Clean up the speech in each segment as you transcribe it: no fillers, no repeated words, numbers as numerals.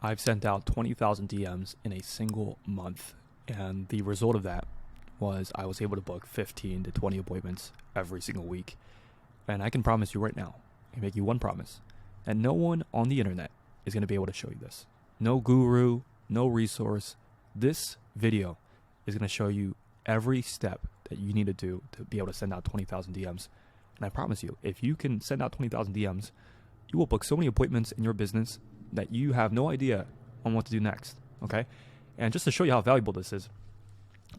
I've sent out 20,000 DMs in a single month, and the result of that was I was able to book 15 to 20 appointments every single week. And I can promise you right now, I can make you one promise, that no one on the internet is going to be able to show you this. No guru, no resource. This video is going to show you every step that you need to do to be able to send out 20,000 DMs. And I promise you, if you can send out 20,000 DMs, you will book so many appointments in your business that you have no idea on what to do next, okay? And just to show you how valuable this is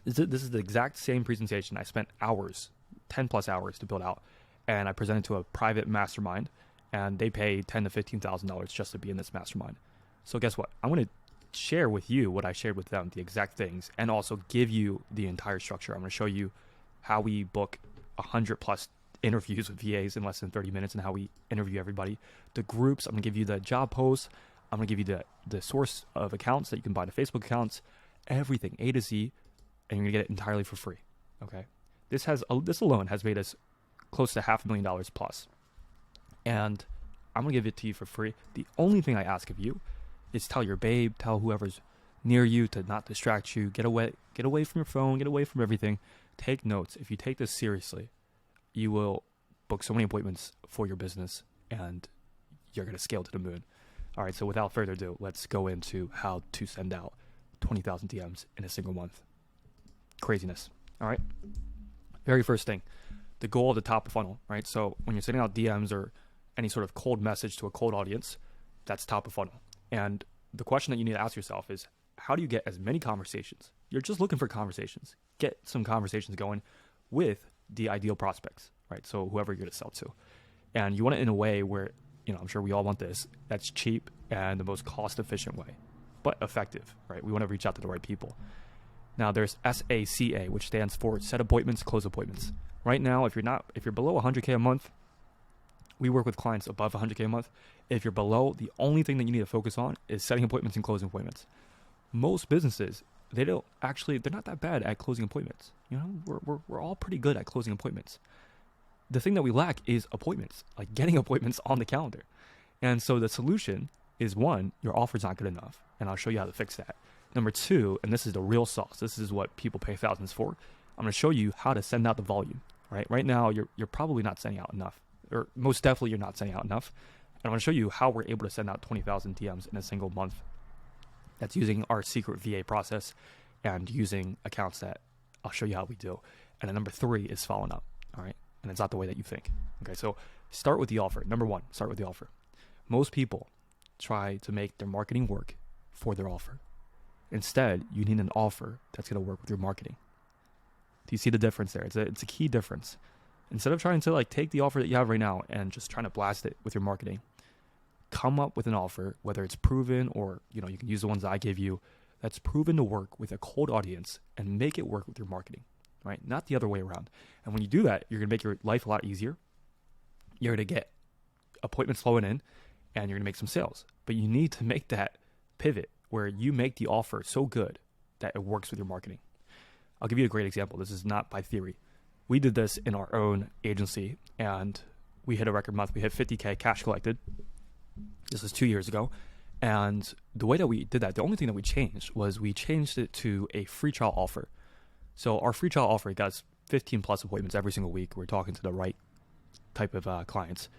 the exact same presentation I spent hours, 10 plus hours to build out, and I presented to a private mastermind, and they pay $10,000 to $15,000 just to be in this mastermind. So guess what? I'm going to share with you what I shared with them, the exact things, and also give you the entire structure. I'm going to show you how we book 100 plus interviews with VAs in less than 30 minutes and how we interview everybody. The groups, I'm going to give you the job posts. I'm going to give you the source of accounts that you can buy, the Facebook accounts, everything, A to Z, and you're going to get it entirely for free, okay? This alone has made us close to $500,000 plus. And I'm going to give it to you for free. The only thing I ask of you is tell your babe, tell whoever's near you to not distract you. Get away from your phone, get away from everything. Take notes. If you take this seriously, you will book so many appointments for your business and you're going to scale to the moon. All right, so without further ado, let's go into how to send out 20,000 DMs in a single month. Craziness. All right. Very first thing, the goal of the top of funnel, right? So when you're sending out DMs or any sort of cold message to a cold audience, that's top of funnel. And the question that you need to ask yourself is, how do you get as many conversations? You're just looking for conversations. Get some conversations going with the ideal prospects, right? So whoever you're going to sell to. And you want it in a way where, I'm sure we all want this, that's cheap and the most cost efficient way, but effective, right? We want to reach out to the right people. Now there's SACA, which stands for set appointments, close appointments. Right now, if you're below 100K a month, we work with clients above 100K a month. If you're below, the only thing that you need to focus on is setting appointments and closing appointments. Most businesses, they're not that bad at closing appointments. We're all pretty good at closing appointments. The thing that we lack is appointments, like getting appointments on the calendar. And so the solution is, one, your offer's not good enough, and I'll show you how to fix that. Number two, and this is the real sauce, this is what people pay thousands for, I'm going to show you how to send out the volume, right? Right now, you're probably not sending out enough, or most definitely you're not sending out enough. And I'm going to show you how we're able to send out 20,000 DMs in a single month. That's using our secret VA process and using accounts that I'll show you how we do. And then number three is following up, all right? And it's not the way that you think. Okay, so start with the offer. Number one, start with the offer. Most people try to make their marketing work for their offer. Instead, you need an offer that's going to work with your marketing. Do you see the difference there? It's a key difference. Instead of trying to take the offer that you have right now and just trying to blast it with your marketing, come up with an offer, whether it's proven or you can use the ones that I give you, that's proven to work with a cold audience and make it work with your marketing, right? Not the other way around. And when you do that, you're going to make your life a lot easier. You're going to get appointments flowing in and you're going to make some sales. But you need to make that pivot where you make the offer so good that it works with your marketing. I'll give you a great example. This is not by theory. We did this in our own agency and we hit a record month. We hit 50K cash collected. This was 2 years ago. And the way that we did that, the only thing that we changed was we changed it to a free trial offer. So our free trial offer got us 15 plus appointments every single week. We're talking to the right type of clients.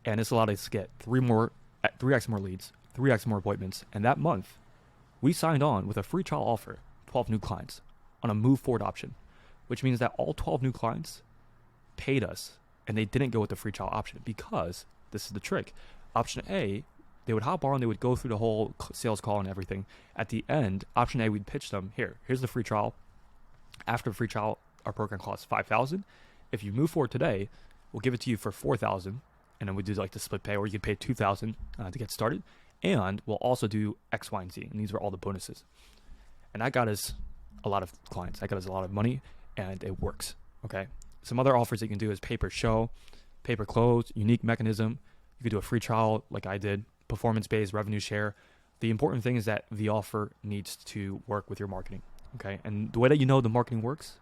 And this allowed us to get 3x more leads, 3x more appointments. And that month, we signed on with a free trial offer, 12 new clients on a move forward option, which means that all 12 new clients paid us and they didn't go with the free trial option because this is the trick. Option A, they would hop on, they would go through the whole sales call and everything. At the end, option A, we'd pitch them, here's the free trial. After the free trial, our program costs $5,000. If you move forward today, we'll give it to you for $4,000, and then we do the split pay, or you could pay $2,000 to get started. And we'll also do X, Y, and Z, and these were all the bonuses. And that got us a lot of clients. That got us a lot of money, and it works, okay? Some other offers that you can do is pay per show, pay per close, unique mechanism. You could do a free trial like I did, performance-based, revenue share. The important thing is that the offer needs to work with your marketing, okay? And the way that you know the marketing works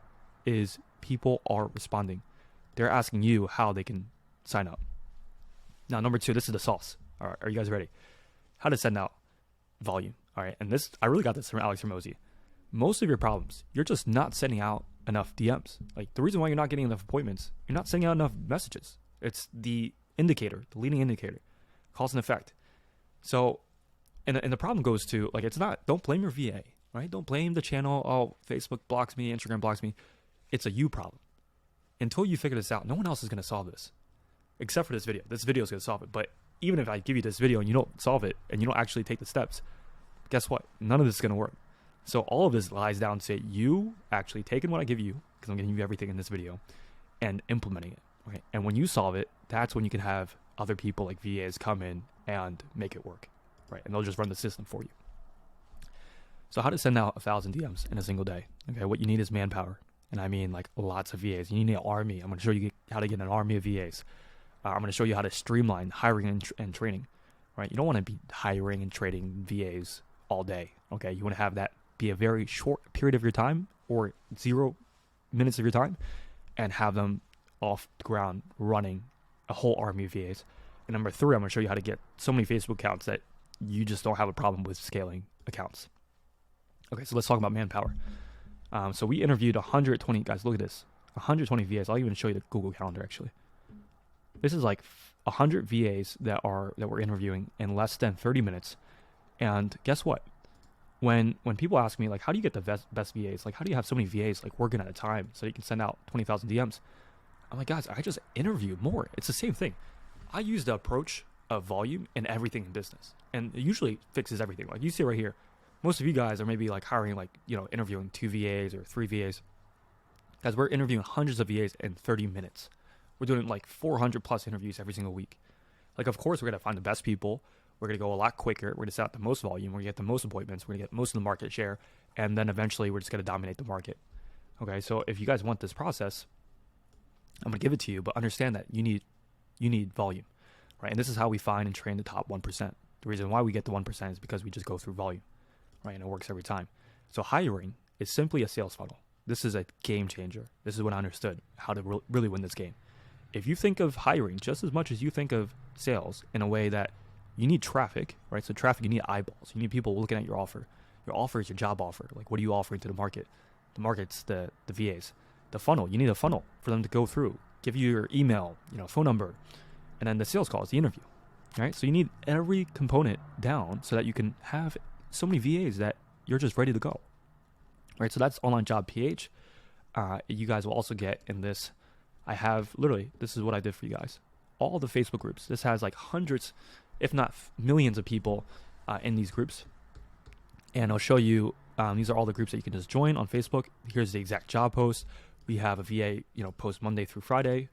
is people are responding. They're asking you how they can sign up. Now, number two, this is the sauce. All right, are you guys ready? How to send out volume. All right. And this, I really got this from Alex Hermosi. Most of your problems, you're just not sending out enough DMs. Like the reason why you're not getting enough appointments, you're not sending out enough messages. It's the indicator, the leading indicator, cause and effect. So, and the problem goes to, like, it's not, don't blame your VA, right? Don't blame the channel. Oh, Facebook blocks me, Instagram blocks me. It's a you problem. Until you figure this out, no one else is going to solve this except for this video. This video is going to solve it. But even if I give you this video and you don't solve it and you don't actually take the steps, guess what? None of this is going to work. So all of this lies down to you actually taking what I give you, because I'm giving you everything in this video, and implementing it. Okay? And when you solve it, that's when you can have other people like VAs come in and make it work, right? And they'll just run the system for you. So how to send out 1,000 DMs in a single day? Okay, what you need is manpower, and I mean like lots of VAs. You need an army. I'm going to show you how to get an army of VAs. I'm going to show you how to streamline hiring and training, right? You don't want to be hiring and trading VAs all day. Okay, you want to have that be a very short period of your time, or 0 minutes of your time, and have them off the ground running a whole army of VAs. And number 3, I'm going to show you how to get so many Facebook accounts that you just don't have a problem with scaling accounts. Okay, so let's talk about manpower. So we interviewed 120 guys. Look at this, 120 VAs. I'll even show you the Google Calendar actually. This is like 100 VAs that we're interviewing in less than 30 minutes. And guess what? When people ask me, like, how do you get the best VAs? Like, how do you have so many VAs like working at a time so you can send out 20,000 DMs? I'm like, guys, I just interview more. It's the same thing. I use the approach of volume in everything in business, and it usually fixes everything. Like you see right here, most of you guys are maybe like hiring, like, interviewing 2 VAs or 3 VAs. Guys, we're interviewing hundreds of VAs in 30 minutes. We're doing like 400 plus interviews every single week. Like, of course, we're going to find the best people. We're going to go a lot quicker. We're going to set out the most volume. We're going to get the most appointments. We're going to get most of the market share. And then eventually we're just going to dominate the market. Okay, so if you guys want this process, I'm going to give it to you, but understand that you need volume, right? And this is how we find and train the top 1%. The reason why we get the 1% is because we just go through volume, right? And it works every time. So hiring is simply a sales funnel. This is a game changer. This is when I understood how to really win this game. If you think of hiring just as much as you think of sales, in a way that you need traffic, right? So traffic, you need eyeballs. You need people looking at your offer. Your offer is your job offer. Like, what are you offering to the market? The market's the VAs. The funnel, you need a funnel for them to go through, give you your email, phone number, and then the sales call is the interview, right? So you need every component down so that you can have so many VAs that you're just ready to go, right? So that's Online Job PH. You guys will also get in this. I have literally, this is what I did for you guys. All the Facebook groups. This has like hundreds, if not millions of people in these groups. And I'll show you, these are all the groups that you can just join on Facebook. Here's the exact job post. We have a VA, post Monday through Friday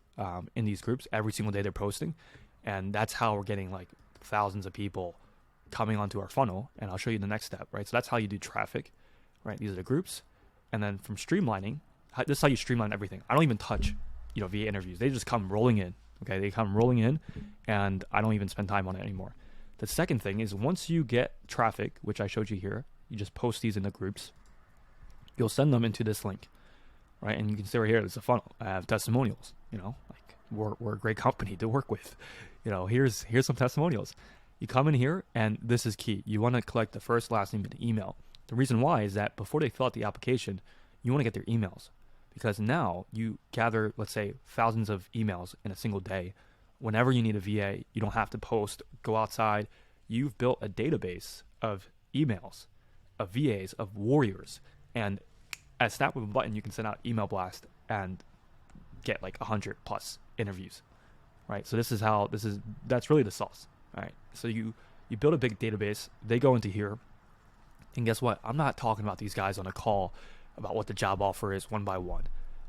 in these groups. Every single day they're posting. And that's how we're getting like thousands of people coming onto our funnel. And I'll show you the next step, right? So that's how you do traffic, right? These are the groups. And then from streamlining, this is how you streamline everything. I don't even touch, VA interviews. They just come rolling in. Okay, they come rolling in, and I don't even spend time on it anymore. The second thing is, once you get traffic, which I showed you here, you just post these in the groups. You'll send them into this link, right? And you can see right here, there's a funnel. I have testimonials. Like we're a great company to work with. Here's some testimonials. You come in here, and this is key. You want to collect the first, last name, and email. The reason why is that before they fill out the application, you want to get their emails. Because now you gather, let's say, thousands of emails in a single day. Whenever you need a VA, you don't have to post, go outside. You've built a database of emails, of VAs, of warriors. And at a snap of a button, you can send out email blast and get like 100 plus interviews, right? So that's really the sauce, all right? So you build a big database. They go into here. And guess what? I'm not talking about these guys on a call about what the job offer is one by one.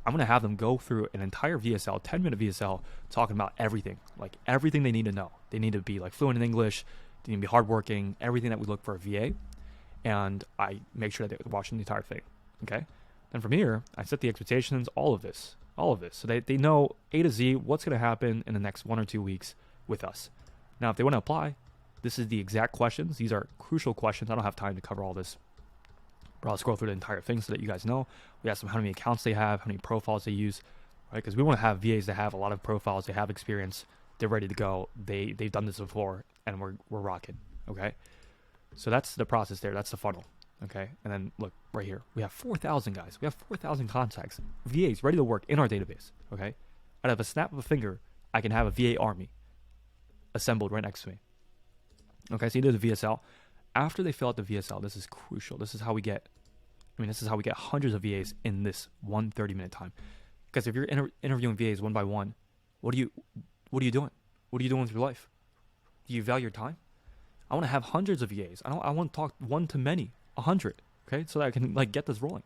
I'm going to have them go through an entire VSL, 10-minute VSL, talking about everything, like everything they need to know. They need to be like fluent in English. They need to be hardworking, everything that we look for a VA. And I make sure that they're watching the entire thing, okay? Then from here, I set the expectations, all of this. So they know A to Z what's going to happen in the next 1 or 2 weeks with us. Now, if they want to apply, this is the exact questions. These are crucial questions. I don't have time to cover all this. But I'll scroll through the entire thing so that you guys know. We ask them how many accounts they have, how many profiles they use, right? Because we want to have VAs that have a lot of profiles, they have experience, they're ready to go, they've done this before, and we're rocking, okay? So that's the process there. That's the funnel. Okay. And then look right here. We have 4,000 guys. We have 4,000 contacts, VAs ready to work in our database. Okay. Out of a snap of a finger, I can have a VA army assembled right next to me. Okay. So you do the VSL. After they fill out the VSL, this is crucial. This is how we get hundreds of VAs in this 1 30-minute time. Because if you're interviewing VAs one by one, what are you doing? What are you doing with your life? Do you value your time? I want to have hundreds of VAs. I want to talk one to many, 100. Okay, so that I can get this rolling.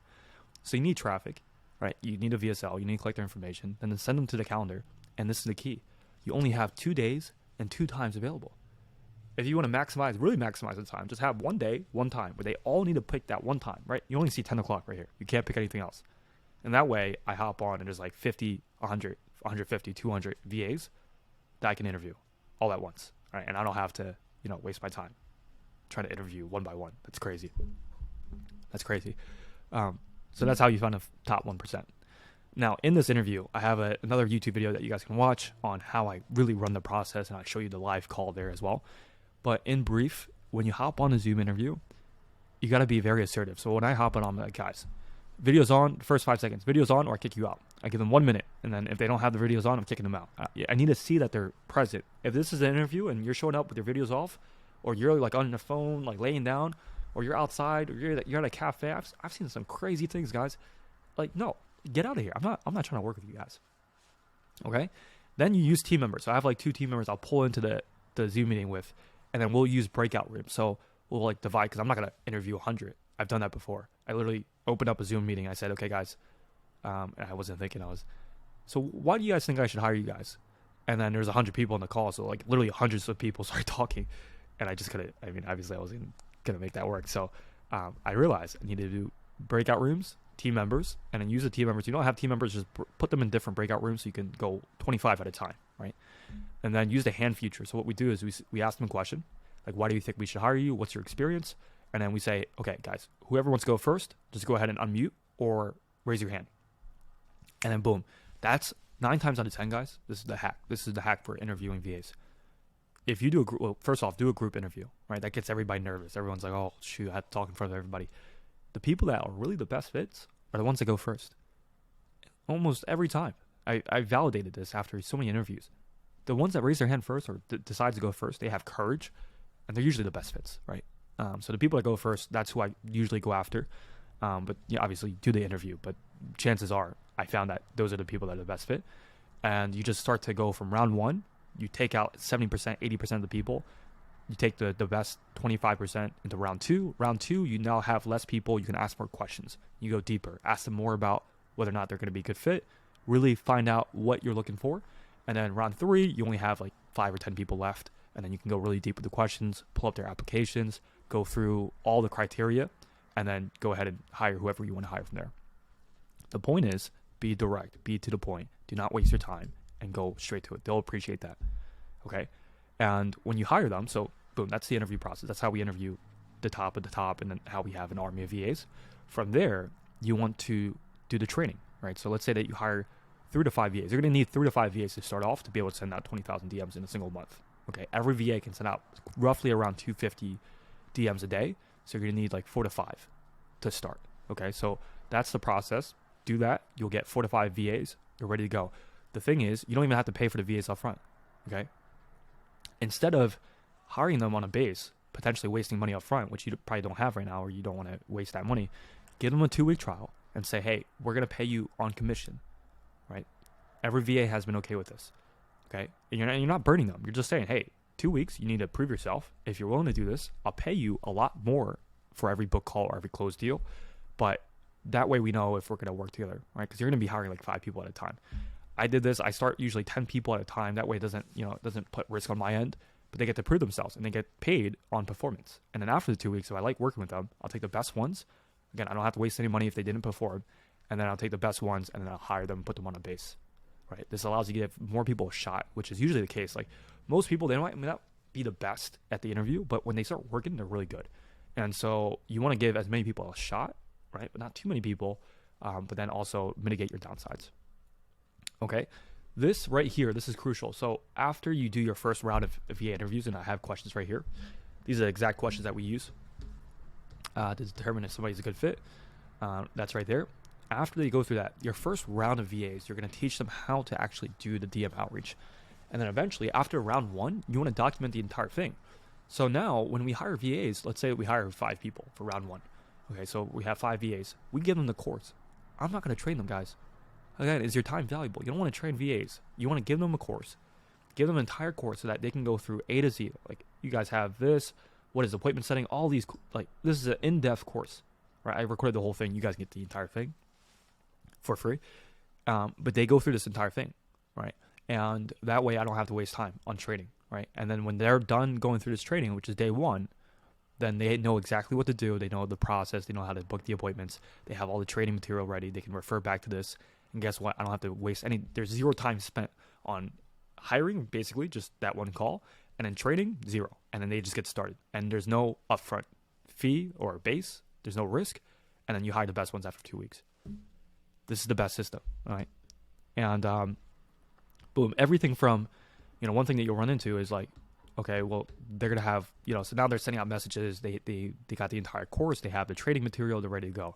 So you need traffic, right? You need a VSL. You need to collect their information, and then send them to the calendar. And this is the key: you only have 2 days and 2 times available. If you want to really maximize the time, just have 1 day, 1 time, where they all need to pick that one time, right? You only see 10 o'clock right here. You can't pick anything else. And that way, I hop on and there's 50, 100, 150, 200 VAs that I can interview all at once, right? And I don't have to, waste my time trying to interview one by one. That's crazy. So that's how you find the top 1%. Now, in this interview, I have another YouTube video that you guys can watch on how I really run the process, and I show you the live call there as well. But in brief, when you hop on a Zoom interview, you got to be very assertive. So when I hop on, I'm like, guys, video's on, first 5 seconds. Video's on or I kick you out. I give them 1 minute. And then if they don't have the videos on, I'm kicking them out. I need to see that they're present. If this is an interview and you're showing up with your videos off, or you're on the phone, laying down, or you're outside, or you're at a cafe, I've seen some crazy things, guys. No, get out of here. I'm not trying to work with you guys. Okay? Then you use team members. So I have 2 team members I'll pull into the Zoom meeting with, and then we'll use breakout rooms. So we'll divide, because I'm not going to interview 100. I've done that before. I literally opened up a Zoom meeting. I said, okay, guys, and I wasn't thinking, so why do you guys think I should hire you guys? And then there's 100 people on the call. So literally hundreds of people started talking, and I just couldn't, obviously I wasn't going to make that work. So I realized I needed to do breakout rooms, team members, and then use the team members. You don't have team members, just put them in different breakout rooms so you can go 25 at a time, right? And then use the hand feature. So what we do is we ask them a question, why do you think we should hire you? What's your experience? And then we say, okay, guys, whoever wants to go first, just go ahead and unmute or raise your hand. And then boom. That's 9 times out of 10, guys. This is the hack. This is the hack for interviewing VAs. If you do first off, do a group interview, right? That gets everybody nervous. Everyone's like, oh, shoot, I have to talk in front of everybody. The people that are really the best fits are the ones that go first. Almost every time. I validated this after so many interviews. The ones that raise their hand first or decide to go first, they have courage, and they're usually the best fits, right? So the people that go first, that's who I usually go after. But obviously do the interview, but chances are I found that those are the people that are the best fit. And you just start to go from round 1, you take out 70%, 80% of the people. You take the best 25% into round 2. Round 2, you now have less people. You can ask more questions. You go deeper. Ask them more about whether or not they're going to be a good fit. Really find out what you're looking for. And then round 3, you only have 5 or 10 people left. And then you can go really deep with the questions, pull up their applications, go through all the criteria, and then go ahead and hire whoever you want to hire from there. The point is, be direct, be to the point. Do not waste your time and go straight to it. They'll appreciate that. Okay? And when you hire them, so boom, that's the interview process. That's how we interview the top of the top, and then how we have an army of VAs. From there, you want to do the training, right? So let's say that you hire 3 to 5 VAs. You're going to need 3 to 5 VAs to start off to be able to send out 20,000 DMs in a single month. Okay? Every VA can send out roughly around 250 DMs a day. So you're going to need 4 to 5 to start. Okay? So that's the process. Do that. You'll get 4 to 5 VAs. You're ready to go. The thing is, you don't even have to pay for the VAs up front. Okay? Instead of hiring them on a base, potentially wasting money up front, which you probably don't have right now, or you don't want to waste that money, give them a 2-week trial and say, hey, we're going to pay you on commission, right? Every VA has been okay with this, okay? And you're not burning them. You're just saying, hey, 2 weeks, you need to prove yourself. If you're willing to do this, I'll pay you a lot more for every book call or every closed deal. But that way we know if we're going to work together, right? Because you're going to be hiring 5 people at a time. I did this. I start usually 10 people at a time. That way it doesn't put risk on my end. But they get to prove themselves, and they get paid on performance. And then after the 2 weeks, if I like working with them, I'll take the best ones. Again, I don't have to waste any money if they didn't perform. And then I'll take the best ones, and then I'll hire them and put them on a base. Right? This allows you to give more people a shot, which is usually the case. Most people, they might not be the best at the interview, but when they start working, they're really good. And so you want to give as many people a shot, right? But not too many people, but then also mitigate your downsides. Okay? This right here, this is crucial. So after you do your first round of VA interviews, and I have questions right here. These are the exact questions that we use. to determine if somebody's a good fit. That's right there. After they go through that, your first round of VAs, you're going to teach them how to actually do the DM outreach. And then eventually, after round 1, you want to document the entire thing. So now, when we hire VAs, let's say we hire 5 people for round 1. Okay, so we have 5 VAs. We give them the course. I'm not going to train them, guys. Again, is your time valuable? You don't want to train VAs. You want to give them a course. Give them an entire course so that they can go through A to Z. Like, you guys have this. What is appointment setting? All these, like, this is an in-depth course. Right? I recorded the whole thing. You guys get the entire thing for free. But they go through this entire thing, right? And that way I don't have to waste time on training, right? And then when they're done going through this training, which is day 1, then they know exactly what to do. They know the process. They know how to book the appointments. They have all the training material ready. They can refer back to this. And guess what? I don't have to waste any. There's 0 time spent on hiring, basically, just that one call. And then training, 0. And then they just get started. And there's no upfront fee or base. There's no risk. And then you hire the best ones after 2 weeks. This is the best system, all right? And boom, everything from, one thing that you'll run into is like, okay, well, they're going to have, so now they're sending out messages. They got the entire course. They have the training material. They're ready to go.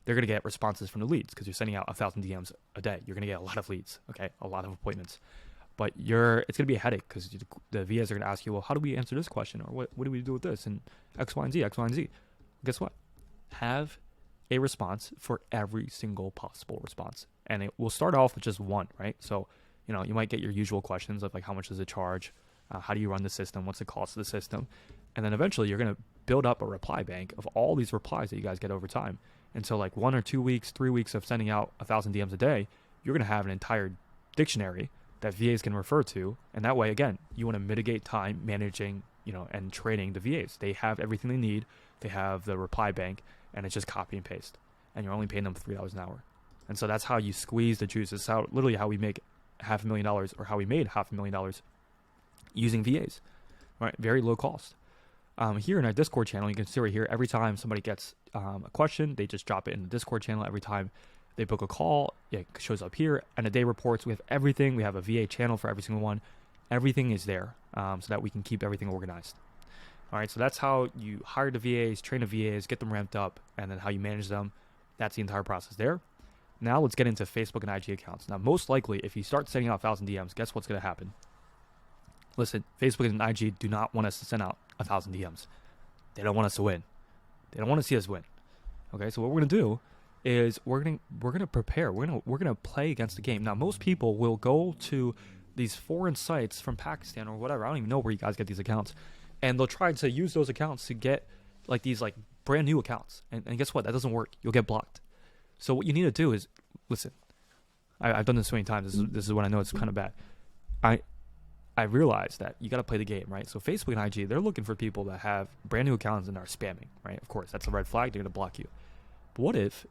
They're going to get responses from the leads because you're sending out 1,000 DMs a day. You're going to get a lot of leads, okay, a lot of appointments. But it's going to be a headache because the VAs are going to ask you, well, how do we answer this question? Or what do we do with this? And X, Y, and Z, X, Y, and Z. Guess what? Have a response for every single possible response. And it will start off with just one, right? So, you might get your usual questions of like, how much does it charge? How do you run the system? What's the cost of the system? And then eventually you're going to build up a reply bank of all these replies that you guys get over time. And so like 1 or 2 weeks, 3 weeks of sending out 1,000 DMs a day, you're going to have an entire dictionary that VAs can refer to. And that way, again, you want to mitigate time managing, and training the VAs. They have everything they need. They have the reply bank, and it's just copy and paste. And you're only paying them $3 an hour. And so that's how you squeeze the juice. It's literally how we make $500,000 or how we made $500,000 using VAs, right? Very low cost. Here in our Discord channel, you can see right here, every time somebody gets a question, they just drop it in the Discord channel. Every time they book a call, it shows up here. And the day reports, we have everything. We have a VA channel for every single one. Everything is there so that we can keep everything organized. All right, so that's how you hire the VAs, train the VAs, get them ramped up, and then how you manage them. That's the entire process there. Now let's get into Facebook and IG accounts. Now, most likely, if you start sending out 1,000 DMs, guess what's going to happen? Listen, Facebook and IG do not want us to send out 1,000 DMs. They don't want us to win. They don't want to see us win. Okay, so what we're going to do is we're going to prepare. We're going to play against the game. Now, most people will go to these foreign sites from Pakistan or whatever. I don't even know where you guys get these accounts. And they'll try to use those accounts to get like these like brand new accounts. And guess what? That doesn't work. You'll get blocked. So what you need to do is, listen, I've done this so many times. This is when I know it's kind of bad. I realize that you got to play the game, right? So Facebook and IG, they're looking for people that have brand new accounts and are spamming, right? Of course, that's a red flag. They're going to block you. But what if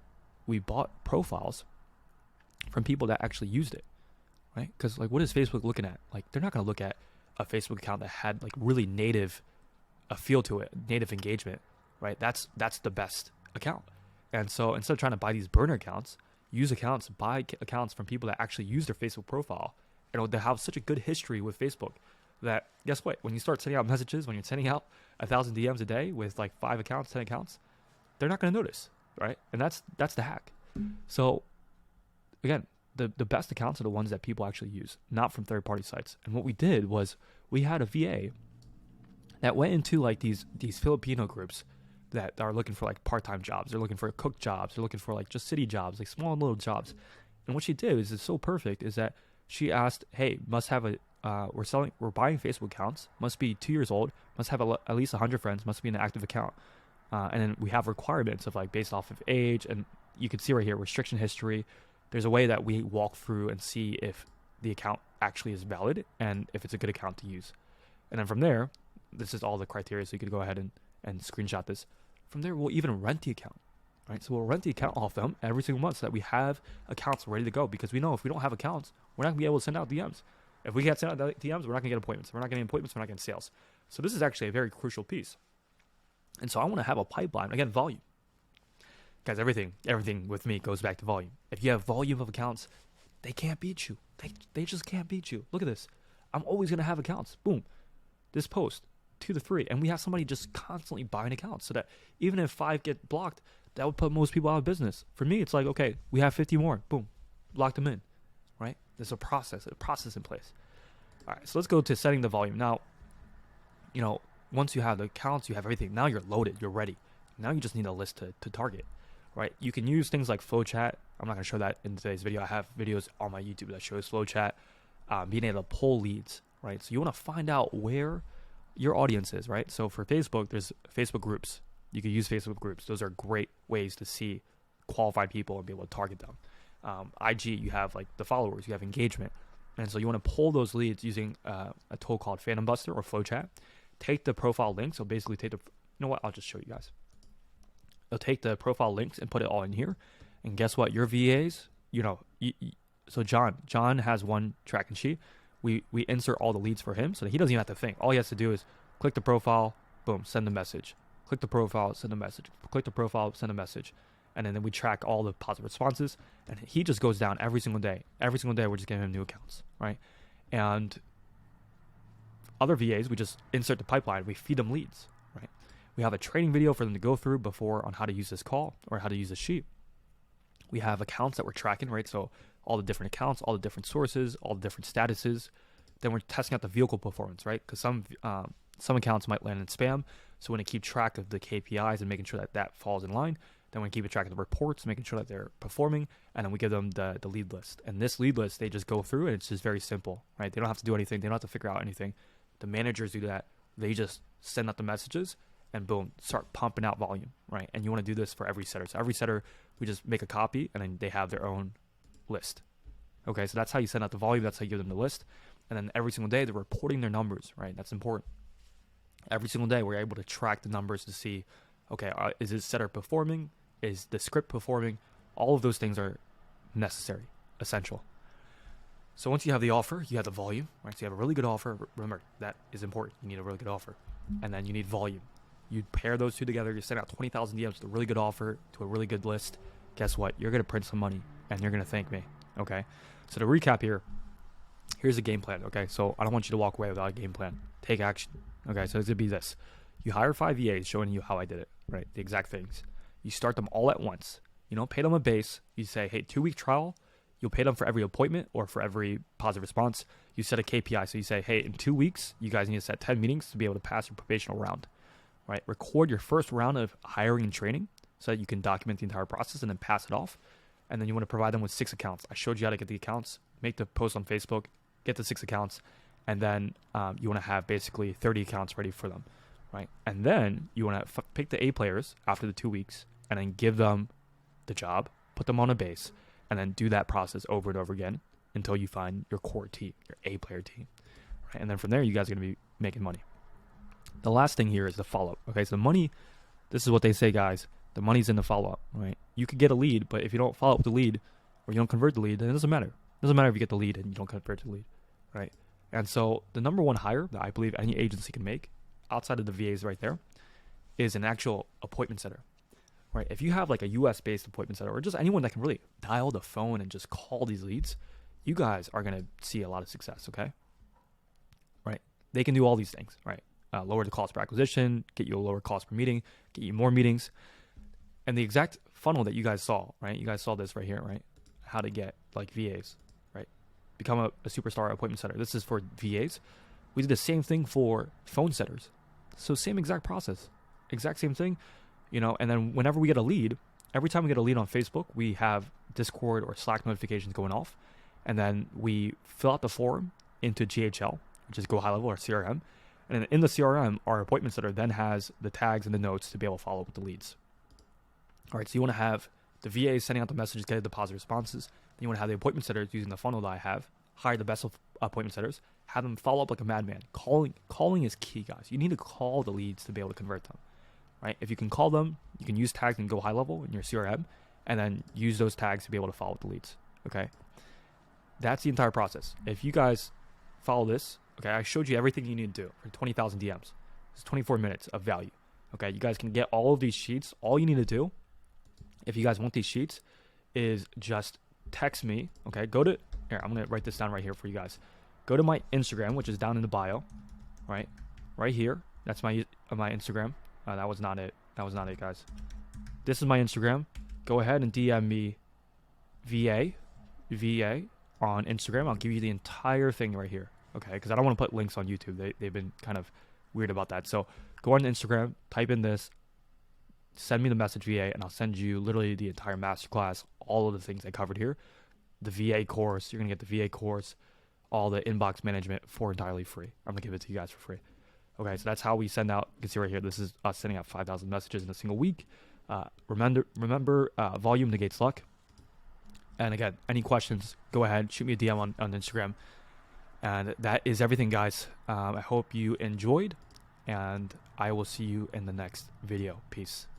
we bought profiles from people that actually used it, right? Because like, what is Facebook looking at? Like, they're not going to look at a Facebook account that had like really native a feel to it, native engagement, right? That's the best account. And so instead of trying to buy these burner accounts, use accounts, buy accounts from people that actually use their Facebook profile. They have such a good history with Facebook that guess what? When you start sending out messages, when you're sending out 1,000 DMs a day with like 5 accounts, 10 accounts, they're not going to notice, right? And that's the hack. So again, the best accounts are the ones that people actually use, not from third-party sites. And what we did was we had a VA that went into like these Filipino groups that are looking for like part-time jobs. They're looking for cook jobs. They're looking for like just city jobs, like small little jobs. And what she did is it's so perfect is that she asked, hey, must have we're buying Facebook accounts, must be 2 years old, must have at least 100 friends, must be an active account. And then we have requirements of like based off of age. And you can see right here, restriction history. There's a way that we walk through and see if the account actually is valid and if it's a good account to use. And then from there, this is all the criteria. So you could go ahead and screenshot this. From there, we'll even rent the account. Right? So we'll rent the account off them every single month so that we have accounts ready to go, because we know if we don't have accounts, we're not going to be able to send out DMs. If we can't send out DMs, we're not going to get appointments. We're not getting appointments, we're not getting sales. So this is actually a very crucial piece. And so I want to have a pipeline. Again, volume. Guys, everything with me goes back to volume. If you have volume of accounts, they can't beat you. They just can't beat you. Look at this. I'm always going to have accounts. Boom. This post, 2 to 3, and we have somebody just constantly buying accounts, so that even if 5 get blocked, that would put most people out of business. For me, it's like, okay, we have 50 more, boom, lock them in, right? There's a process in place. All right, so let's go to setting the volume. Now, once you have the accounts, you have everything. Now you're loaded, you're ready. Now you just need a list to target, right? You can use things like flow chat. I'm not going to show that in today's video. I have videos on my YouTube that shows flow chat, being able to pull leads, right? So you want to find out where your audience is, right? So for Facebook, there's Facebook groups. You can use Facebook groups. Those are great ways to see qualified people and be able to target them. IG, you have like the followers, you have engagement. And so you want to pull those leads using a tool called Phantom Buster or flow chat. Take the profile link. So basically I'll just show you guys. They'll take the profile links and put it all in here. And guess what? Your VAs, so John has one tracking sheet. We insert all the leads for him so that he doesn't even have to think. All he has to do is click the profile, boom, send the message. Click the profile, send a message. Click the profile, send a message. And then we track all the positive responses. And he just goes down every single day. Every single day, we're just giving him new accounts, right? And other VAs, we just insert the pipeline. We feed them leads, right? We have a training video for them to go through before on how to use this call or how to use this sheet. We have accounts that we're tracking, right? So all the different accounts, all the different sources, all the different statuses. Then we're testing out the vehicle performance, right? Because some accounts might land in spam. So we want to keep track of the KPIs and making sure that falls in line. Then we keep track of the reports, making sure that they're performing. And then we give them the lead list. And this lead list, they just go through and it's just very simple, right? They don't have to do anything. They don't have to figure out anything. The managers do that. They just send out the messages and boom, start pumping out volume, right? And you want to do this for every setter. So every setter, we just make a copy and then they have their own list. Okay, so that's how you send out the volume. That's how you give them the list. And then every single day, they're reporting their numbers, right? That's important. Every single day, we're able to track the numbers to see, okay, is this setter performing? Is the script performing? All of those things are necessary, essential. So once you have the offer, you have the volume, right? So you have a really good offer. Remember, that is important. You need a really good offer. And then you need volume. You pair those two together. You send out 20,000 DMs with a really good offer to a really good list. Guess what? You're going to print some money and you're going to thank me, okay? So to recap here, here's a game plan, okay? So I don't want you to walk away without a game plan. Take action, okay? So it's going to be this. You hire 5 VAs showing you how I did it, right? The exact things. You start them all at once. Pay them a base. You say, hey, 2-week trial. You'll pay them for every appointment or for every positive response. You set a KPI. So you say, hey, in 2 weeks, you guys need to set 10 meetings to be able to pass your probational round, right? Record your first round of hiring and training so that you can document the entire process and then pass it off. And then you want to provide them with 6 accounts. I showed you how to get the accounts, make the post on Facebook, get the 6 accounts, and then you want to have basically 30 accounts ready for them, right? And then you want to pick the A players after the 2 weeks and then give them the job, put them on a base, and then do that process over and over again until you find your core team, your A player team, right? And then from there, you guys are going to be making money. The last thing here is the follow-up, okay? So the money, this is what they say, guys. The money's in the follow-up, right? You could get a lead, but if you don't follow up with the lead or you don't convert the lead, then it doesn't matter. It doesn't matter if you get the lead and you don't convert the lead, right? And so the number one hire that I believe any agency can make outside of the VAs right there is an actual appointment setter, right? If you have like a US-based appointment setter or just anyone that can really dial the phone and just call these leads, you guys are going to see a lot of success, okay? Right? They can do all these things, right? Lower the cost per acquisition, get you a lower cost per meeting, get you more meetings. And the exact funnel that you guys saw, right? You guys saw this right here, right? How to get like VAs, right? Become a superstar appointment setter. This is for VAs. We did the same thing for phone setters. So same exact process, exact same thing, and then whenever we get a lead, every time we get a lead on Facebook, we have Discord or Slack notifications going off. And then we fill out the form into GHL, which is Go High Level or CRM. And then in the CRM, our appointment setter then has the tags and the notes to be able to follow up with the leads. All right, so you want to have the VA sending out the messages, getting the positive responses. Then you want to have the appointment setters using the funnel that I have, hire the best appointment setters, have them follow up like a madman. Calling is key, guys. You need to call the leads to be able to convert them, right? If you can call them, you can use tags and Go High Level in your CRM, and then use those tags to be able to follow up the leads, okay? That's the entire process. If you guys follow this, okay, I showed you everything you need to do for 20,000 DMs. It's 24 minutes of value, okay? You guys can get all of these sheets. All you need to do, if you guys want these sheets, is just text me, okay? Here, I'm going to write this down right here for you guys. Go to my Instagram, which is down in the bio, right? Right here. That's my Instagram. That was not it. That was not it, guys. This is my Instagram. Go ahead and DM me VA on Instagram. I'll give you the entire thing right here. Okay, because I don't want to put links on YouTube. They've been kind of weird about that. So go on Instagram, type in this, send me the message VA, and I'll send you literally the entire masterclass, all of the things I covered here. The VA course, you're going to get the VA course, all the inbox management for entirely free. I'm going to give it to you guys for free. Okay, so that's how we send out. You can see right here, this is us sending out 5,000 messages in a single week. Remember, volume negates luck. And again, any questions, go ahead, shoot me a DM on Instagram. And that is everything, guys. I hope you enjoyed, and I will see you in the next video. Peace.